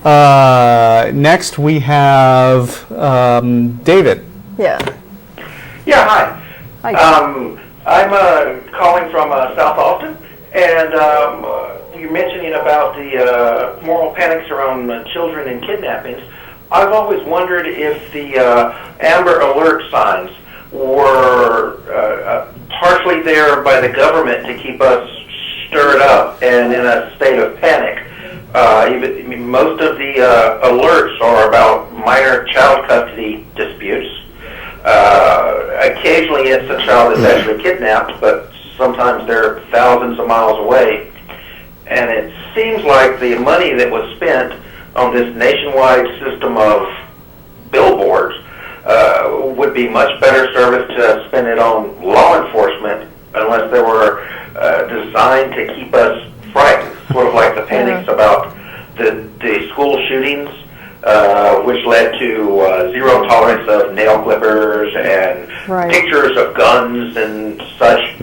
Next we have David. Yeah. Yeah, hi. Hi. I'm calling from South Austin, and you're mentioning about the moral panics around children and kidnappings. I've always wondered if the Amber Alert signs were partially there by the government to keep us stirred up and in a state of panic. Most of the alerts are about minor child custody disputes. Occasionally it's a child that's actually kidnapped, but sometimes they're thousands of miles away. And it seems like the money that was spent on this nationwide system of billboards would be much better serviced to spend it on law enforcement unless they were designed to keep us frightened, sort of like the panics about the school shootings, which led to zero tolerance of nail clippers and pictures of guns and such.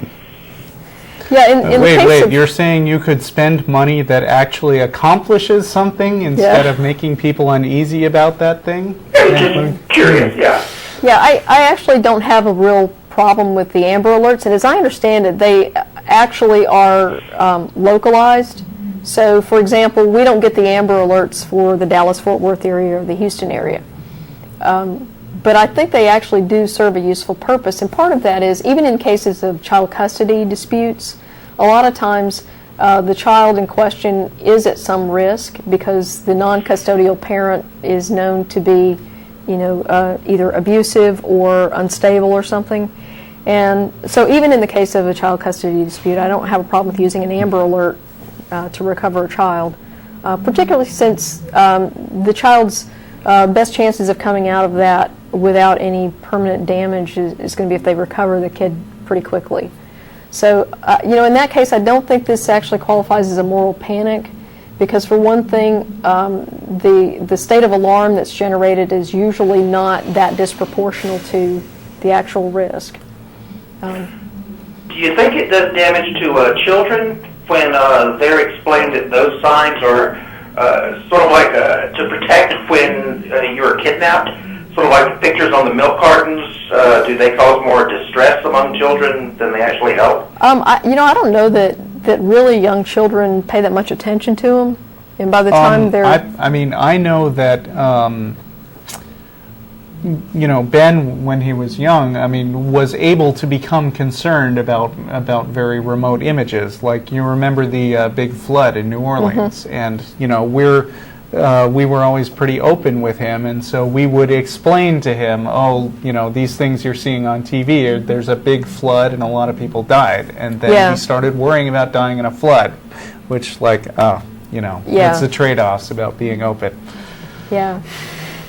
Yeah, wait, you're saying you could spend money that actually accomplishes something instead of making people uneasy about that thing? Just curious, yeah. Yeah, I actually don't have a real problem with the Amber Alerts, and as I understand it, they actually are localized. So, for example, we don't get the Amber Alerts for the Dallas-Fort Worth area or the Houston area. But I think they actually do serve a useful purpose, and part of that is, even in cases of child custody disputes, a lot of times the child in question is at some risk because the non-custodial parent is known to be, either abusive or unstable or something. And so even in the case of a child custody dispute, I don't have a problem with using an Amber Alert to recover a child, particularly since the child's best chances of coming out of that without any permanent damage is going to be if they recover the kid pretty quickly. So, in that case, I don't think this actually qualifies as a moral panic, because for one thing, the state of alarm that's generated is usually not that disproportional to the actual risk. Do you think it does damage to children when they're explained that those signs are sort of like to protect when you're kidnapped? Sort of like pictures on the milk cartons, do they cause more distress among children than they actually help? I don't know that really young children pay that much attention to them, and by the time they're... I know that, Ben, when he was young, was able to become concerned about very remote images. Like, you remember the big flood in New Orleans, and, we were always pretty open with him, and so we would explain to him, these things you're seeing on TV, there's a big flood and a lot of people died. And then he started worrying about dying in a flood, which, it's the trade-offs about being open. Yeah.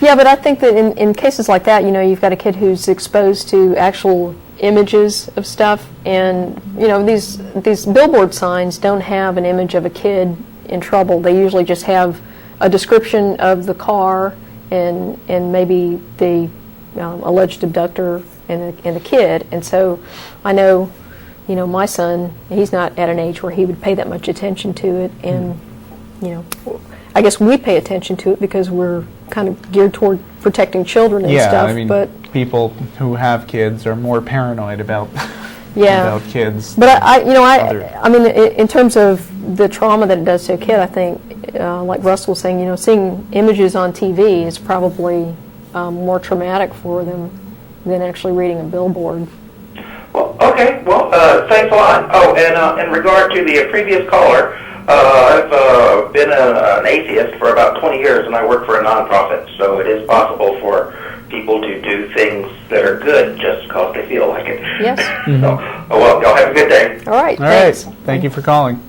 Yeah, but I think that in cases like that, you've got a kid who's exposed to actual images of stuff, and, these billboard signs don't have an image of a kid in trouble. They usually just have a description of the car and maybe the alleged abductor and the kid. And so I know, my son, he's not at an age where he would pay that much attention to it. And, I guess we pay attention to it because we're kind of geared toward protecting children and stuff. But people who have kids are more paranoid about about kids. But in terms of the trauma that it does to a kid, I think, like Russ was saying, seeing images on TV is probably more traumatic for them than actually reading a billboard. Well, okay. Well, thanks a lot. Oh, and in regard to the previous caller, I've been an atheist for about 20 years, and I work for a nonprofit, so it is possible for people to do things that are good just because they feel like it. Yes. So, y'all have a good day. All right. Thanks. Thank you for calling.